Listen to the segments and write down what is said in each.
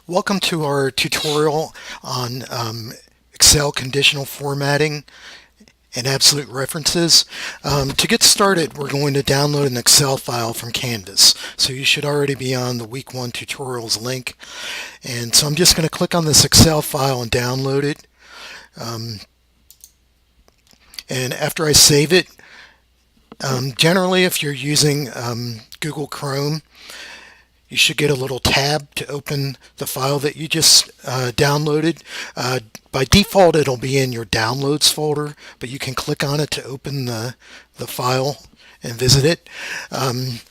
Welcome to our tutorial on Excel conditional formatting and absolute references. To get started, we're going to download an Excel file from Canvas. So you should already be on the week 1 tutorials link. And so I'm just going to click on this Excel file and download it. And after I save it, generally if you're using Google Chrome, you should get a little tab to open the file that you just downloaded. By default, it'll be in your Downloads folder, but you can click on it to open the file and visit it.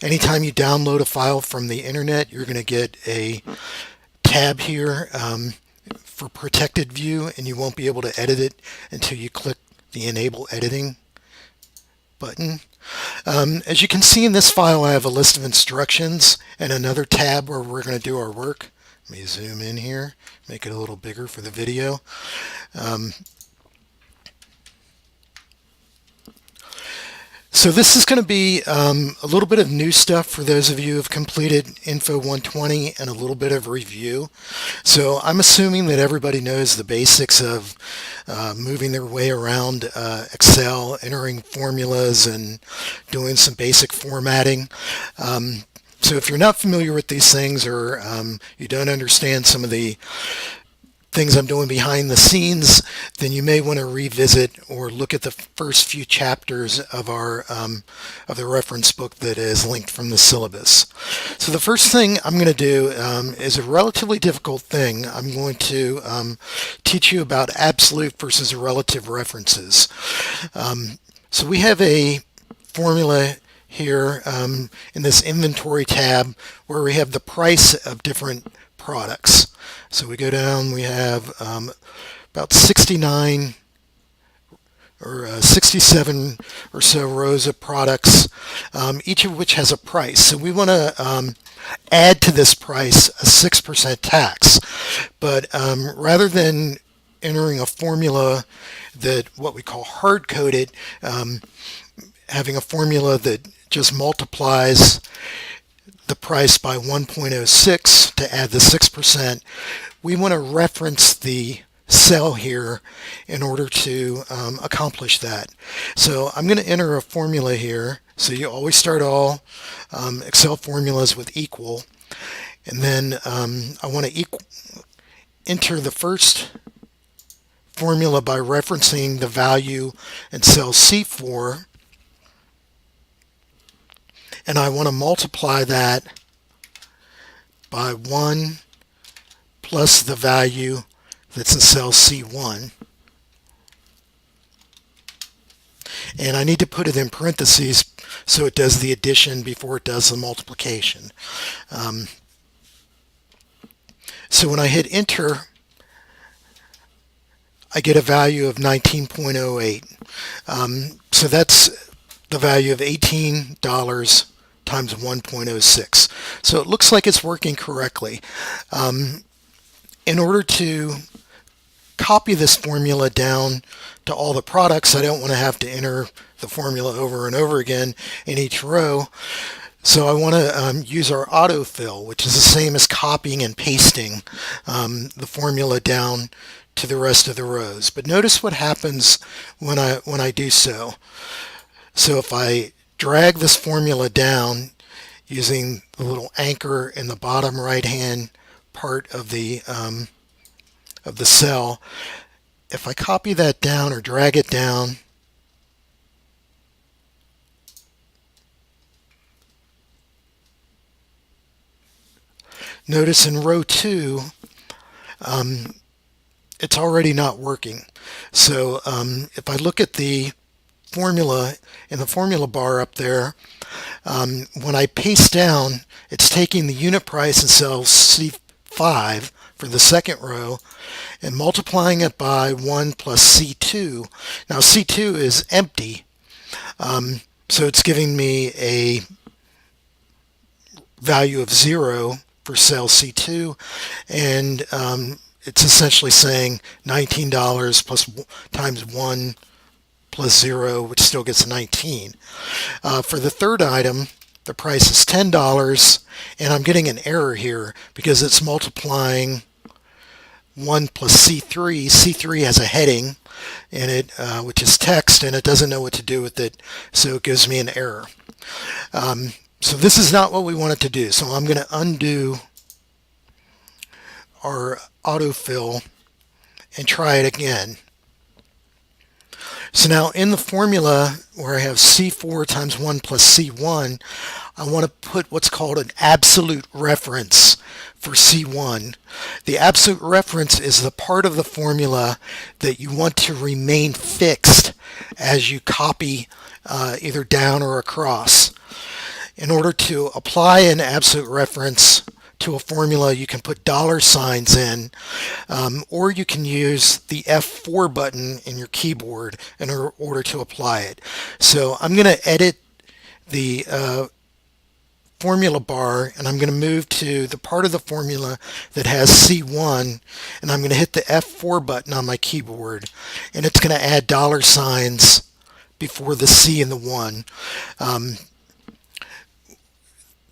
Anytime you download a file from the internet, you're going to get a tab here for protected view, and you won't be able to edit it until you click the Enable Editing button. As you can see in this file, I have a list of instructions and another tab where we're going to do our work. Let me zoom in here, make it a little bigger for the video. So this is going to be a little bit of new stuff for those of you who have completed Info 120 and a little bit of review. So I'm assuming that everybody knows the basics of moving their way around Excel, entering formulas, and doing some basic formatting. So if you're not familiar with these things, or you don't understand some of the things I'm doing behind the scenes, then you may want to revisit or look at the first few chapters of our of the reference book that is linked from the syllabus. So the first thing I'm going to do is a relatively difficult thing. I'm going to teach you about absolute versus relative references. So we have a formula here in this inventory tab where we have the price of different products. So we go down, we have about 69 or 67 or so rows of products, each of which has a price. So we want to add to this price a 6% tax. But rather than entering a formula that what we call hard-coded, having a formula that just multiplies the price by 1.06 to add the 6%, we want to reference the cell here in order to accomplish that. So I'm going to enter a formula here. So you always start all Excel formulas with equal, and then I want to enter the first formula by referencing the value in cell C4, and I want to multiply that by 1 plus the value that's in cell C1. And I need to put it in parentheses so it does the addition before it does the multiplication. So when I hit enter, I get a value of 19.08. So that's the value of $18 times 1.06. So it looks like it's working correctly. In order to copy this formula down to all the products, I don't want to have to enter the formula over and over again in each row. So I want to use our autofill, which is the same as copying and pasting the formula down to the rest of the rows. But notice what happens when I do so. So if I drag this formula down using the little anchor in the bottom right hand part of the cell, if I copy that down or drag it down, notice in row 2 it's already not working. So if I look at the formula in the formula bar up there, when I paste down, it's taking the unit price in cell C5 for the second row and multiplying it by 1 plus C2. Now C2 is empty, so it's giving me a value of 0 for cell C2, and it's essentially saying $19 plus times 1 plus 0, which still gets 19. For the third item, the price is $10, and I'm getting an error here because it's multiplying 1 plus C3. C3 has a heading in it, which is text, and it doesn't know what to do with it, so it gives me an error. So this is not what we want it to do. So I'm going to undo our autofill and try it again. So now in the formula where I have C4 times 1 plus C1, I want to put what's called an absolute reference for C1. The absolute reference is the part of the formula that you want to remain fixed as you copy either down or across. In order to apply an absolute reference to a formula, you can put dollar signs in, or you can use the F4 button in your keyboard in order to apply it. So I'm going to edit the formula bar, and I'm going to move to the part of the formula that has C1, and I'm going to hit the F4 button on my keyboard, and it's going to add dollar signs before the C and the 1.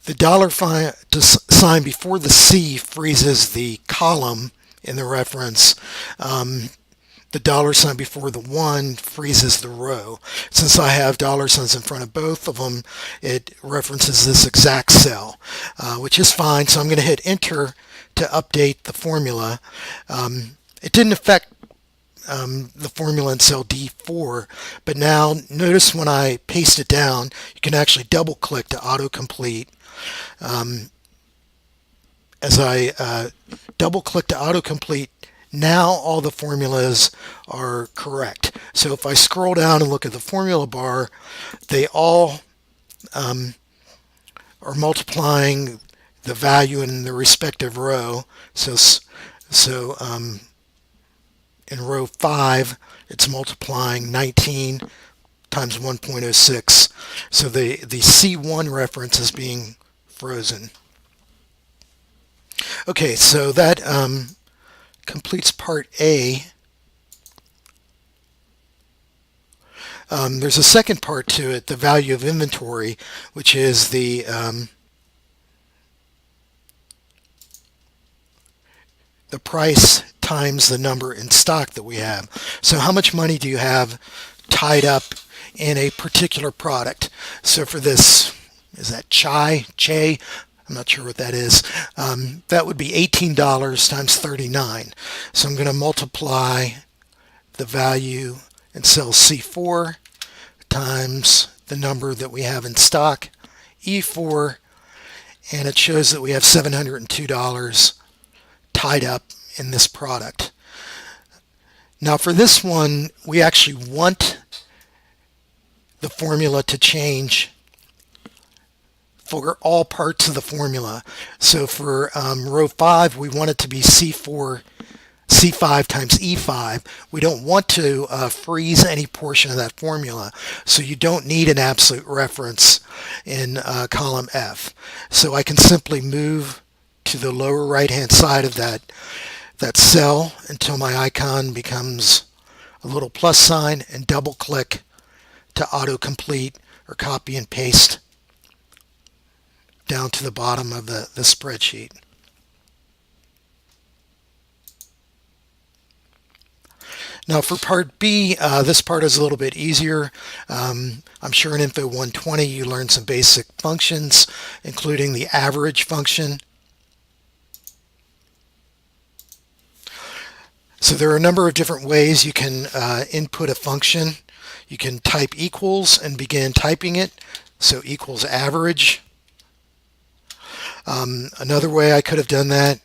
The dollar sign before the C freezes the column in the reference. The dollar sign before the 1 freezes the row. Since I have dollar signs in front of both of them, it references this exact cell, which is fine. So I'm going to hit enter to update the formula. It didn't affect the formula in cell D4, but now notice when I paste it down, you can actually double click to autocomplete. As I double click to autocomplete, now all the formulas are correct. So if I scroll down and look at the formula bar, they all are multiplying the value in the respective row. So in row 5, it's multiplying 19 times 1.06. So the C1 reference is being frozen. Okay, so that completes part A. There's a second part to it, the value of inventory, which is the price times the number in stock that we have. So how much money do you have tied up in a particular product? So for this, is that Che? I'm not sure what that is. That would be $18 times 39. So I'm going to multiply the value in cell C4 times the number that we have in stock, E4, and it shows that we have $702 tied up in this product. Now for this one, we actually want the formula to change for all parts of the formula. So for row 5, we want it to be C5 times E5. We don't want to freeze any portion of that formula, so you don't need an absolute reference in column F. So I can simply move to the lower right hand side of that cell until my icon becomes a little plus sign, and double click to autocomplete or copy and paste down to the bottom of the spreadsheet. Now for part B, this part is a little bit easier. I'm sure in Info 120 you learned some basic functions, including the average function. So there are a number of different ways you can input a function. You can type equals and begin typing it, so equals average. Another way I could have done that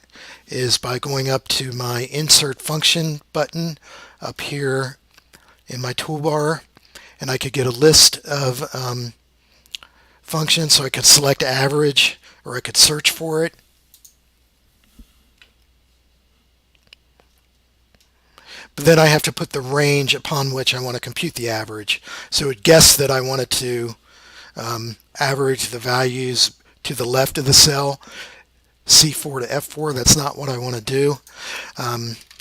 is by going up to my insert function button up here in my toolbar, and I could get a list of functions, so I could select average, or I could search for it. But then I have to put the range upon which I want to compute the average. So it guessed that I wanted to average the values to the left of the cell, C4 to F4. That's not what I want to do.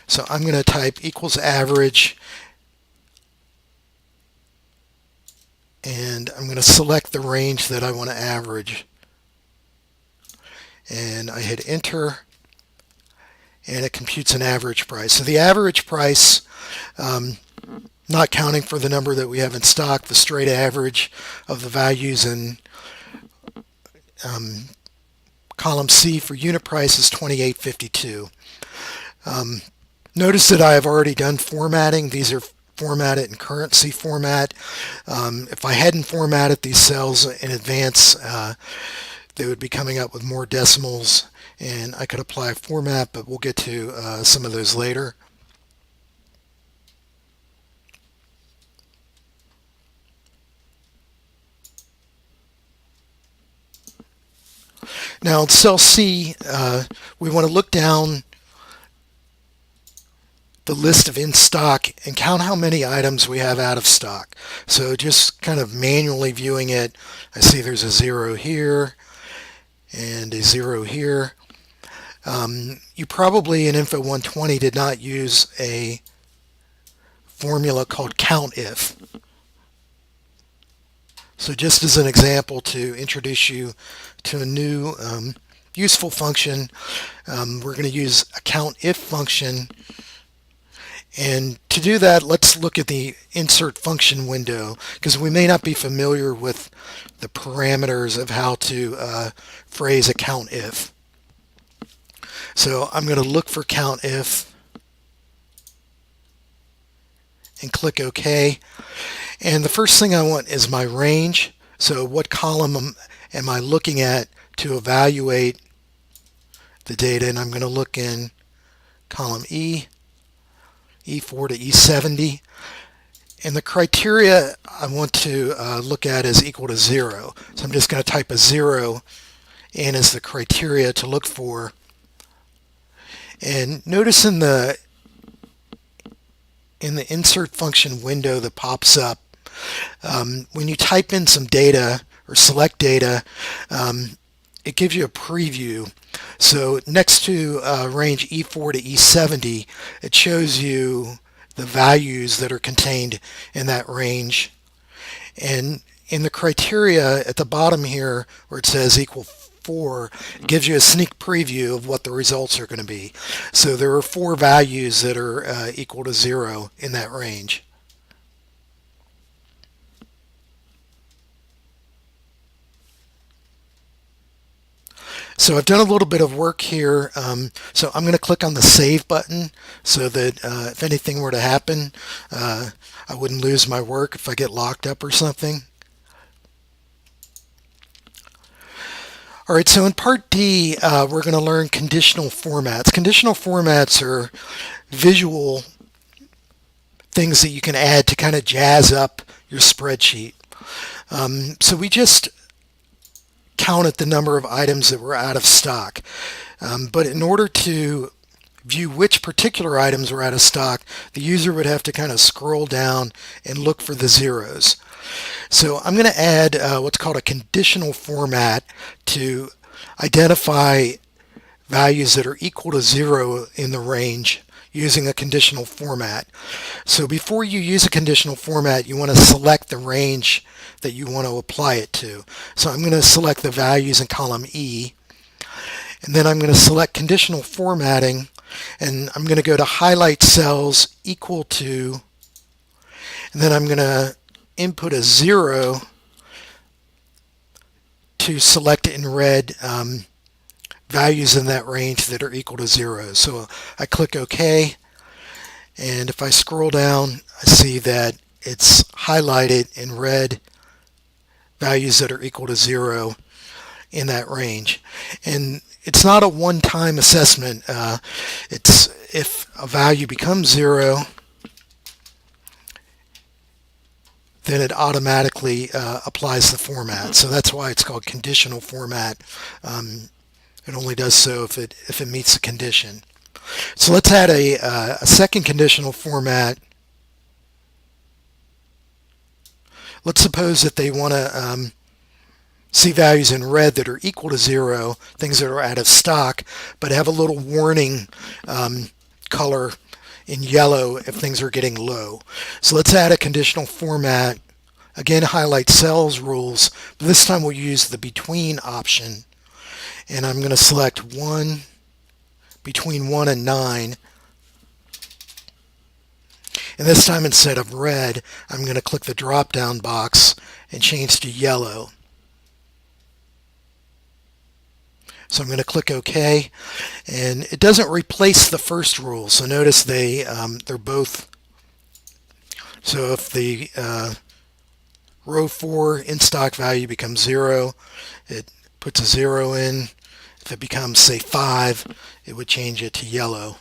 So I'm going to type equals average, and I'm going to select the range that I want to average, and I hit enter, and it computes an average price. So the average price, not counting for the number that we have in stock, the straight average of the values in column C for unit price is 28.52. Notice that I have already done formatting. These are formatted in currency format. If I hadn't formatted these cells in advance, they would be coming up with more decimals, and I could apply a format, but we'll get to some of those later. Now in cell C, we want to look down the list of in stock and count how many items we have out of stock. So just kind of manually viewing it, I see there's a 0 here and a 0 here. You probably in Info 120 did not use a formula called COUNTIF. So just as an example to introduce you to a new useful function, we're going to use a COUNTIF function. And to do that, let's look at the insert function window, because we may not be familiar with the parameters of how to phrase a COUNTIF. So I'm going to look for COUNTIF and click OK. And the first thing I want is my range. So what column am I looking at to evaluate the data? And I'm going to look in column E, E4 to E70. And the criteria I want to look at is equal to 0. So I'm just going to type a 0 in as the criteria to look for. And notice in the insert function window that pops up, when you type in some data or select data, it gives you a preview. So next to range E4 to E70, it shows you the values that are contained in that range. And in the criteria at the bottom here, where it says equal 4, it gives you a sneak preview of what the results are going to be. So there are 4 values that are equal to 0 in that range. So I've done a little bit of work here. So I'm going to click on the Save button so that if anything were to happen, I wouldn't lose my work if I get locked up or something. All right, so in Part D, we're going to learn conditional formats. Conditional formats are visual things that you can add to kind of jazz up your spreadsheet. So we just counted the number of items that were out of stock. But in order to view which particular items were out of stock, the user would have to kind of scroll down and look for the zeros. So I'm going to add what's called a conditional format to identify values that are equal to 0 in the range using a conditional format. So before you use a conditional format, you want to select the range that you want to apply it to. So I'm going to select the values in column E, and then I'm going to select conditional formatting, and I'm going to go to highlight cells equal to, and then I'm going to input a 0 to select in red values in that range that are equal to 0. So I click OK, and if I scroll down, I see that it's highlighted in red values that are equal to 0 in that range. And it's not a one-time assessment. It's if a value becomes 0, then it automatically applies the format. So that's why it's called conditional format. It only does so if it meets the condition. So let's add a second conditional format. Let's suppose that they want to see values in red that are equal to 0, things that are out of stock, but have a little warning color in yellow if things are getting low. So let's add a conditional format Again, highlight cells rules, but this time we'll use the between option. And I'm going to select 1 between 1 and 9. And this time instead of red, I'm going to click the drop down box and change to yellow. So I'm going to click OK, and it doesn't replace the first rule. So notice they're both. So if the row 4 in stock value becomes 0, it puts a 0 in. If it becomes, say, 5, it would change it to yellow.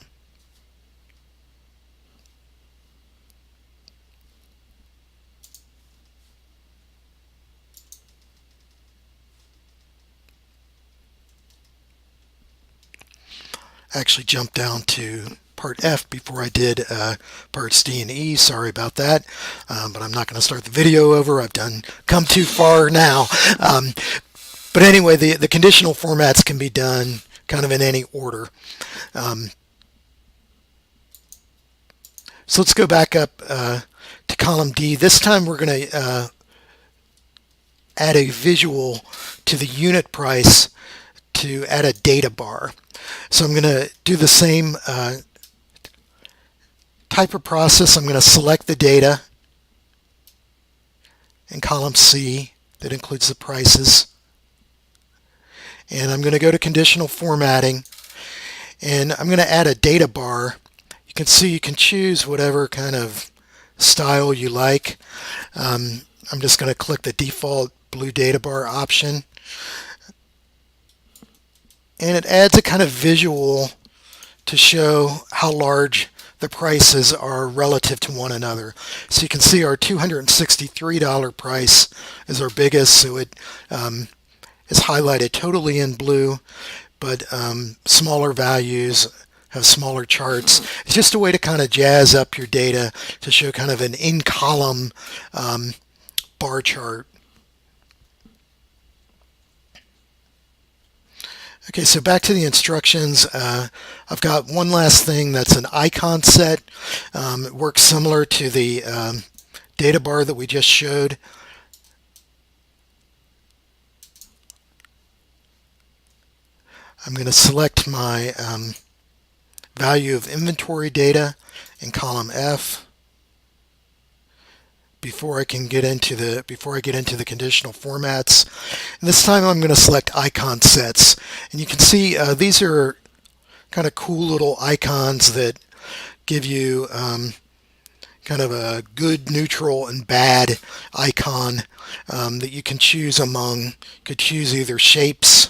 I actually jumped down to part F before I did parts D and E. Sorry about that, but I'm not going to start the video over. I've come too far now. But anyway, the conditional formats can be done kind of in any order. So let's go back up to column D. This time we're going to add a visual to the unit price to add a data bar. So I'm going to do the same type of process. I'm going to select the data in column C that includes the prices. And I'm going to go to conditional formatting, and I'm going to add a data bar. You can see you can choose whatever kind of style you like. I'm just going to click the default blue data bar option. And it adds a kind of visual to show how large the prices are relative to one another. So you can see our $263 price is our biggest, so it is highlighted totally in blue, but smaller values have smaller charts. It's just a way to kind of jazz up your data to show kind of an in-column bar chart. Okay, so back to the instructions. I've got one last thing that's an icon set. It works similar to the data bar that we just showed. I'm going to select my value of inventory data in column F before I get into the conditional formats. And this time I'm going to select icon sets, and you can see these are kind of cool little icons that give you kind of a good, neutral, and bad icon that you can choose among. You could choose either shapes.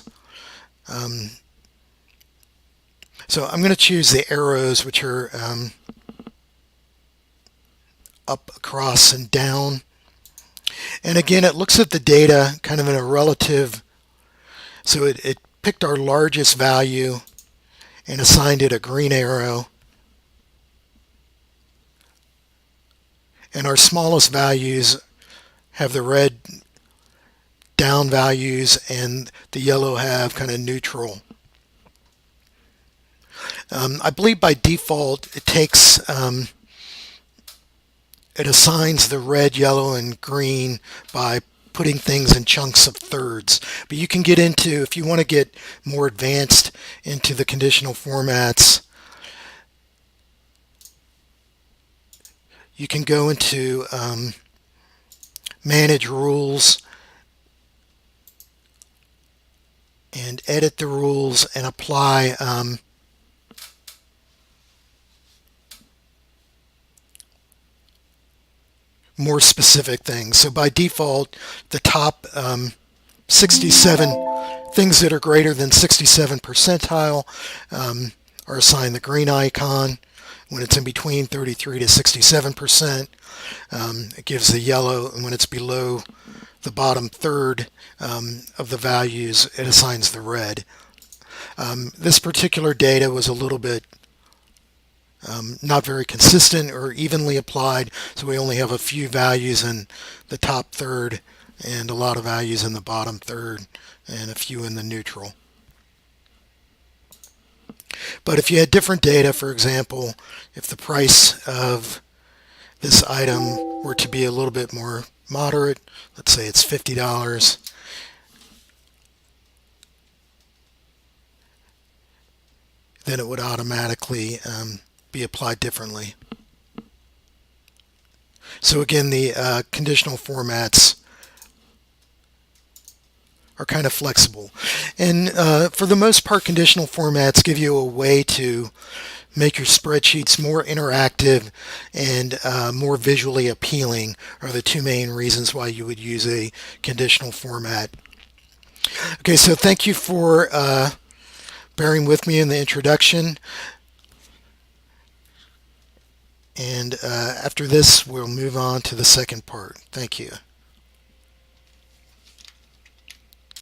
So I'm going to choose the arrows, which are up, across, and down. And again, it looks at the data kind of in a relative. So it picked our largest value and assigned it a green arrow. And our smallest values have the red down values, and the yellow have kind of neutral. I believe by default it takes it assigns the red, yellow, and green by putting things in chunks of thirds. But you can get into, if you want to get more advanced into the conditional formats, you can go into manage rules and edit the rules and apply more specific things. So by default, the top 67 things that are greater than 67 percentile are assigned the green icon. When it's in between 33 to 67%, it gives the yellow, and when it's below the bottom third of the values, it assigns the red. This particular data was a little bit not very consistent or evenly applied, so we only have a few values in the top third and a lot of values in the bottom third and a few in the neutral. But if you had different data, for example, if the price of this item were to be a little bit more moderate, let's say it's $50, then it would automatically be applied differently. So again, the conditional formats are kind of flexible. And for the most part, conditional formats give you a way to make your spreadsheets more interactive and more visually appealing are the two main reasons why you would use a conditional format. Okay, so thank you for bearing with me in the introduction. And after this, we'll move on to the second part. Thank you.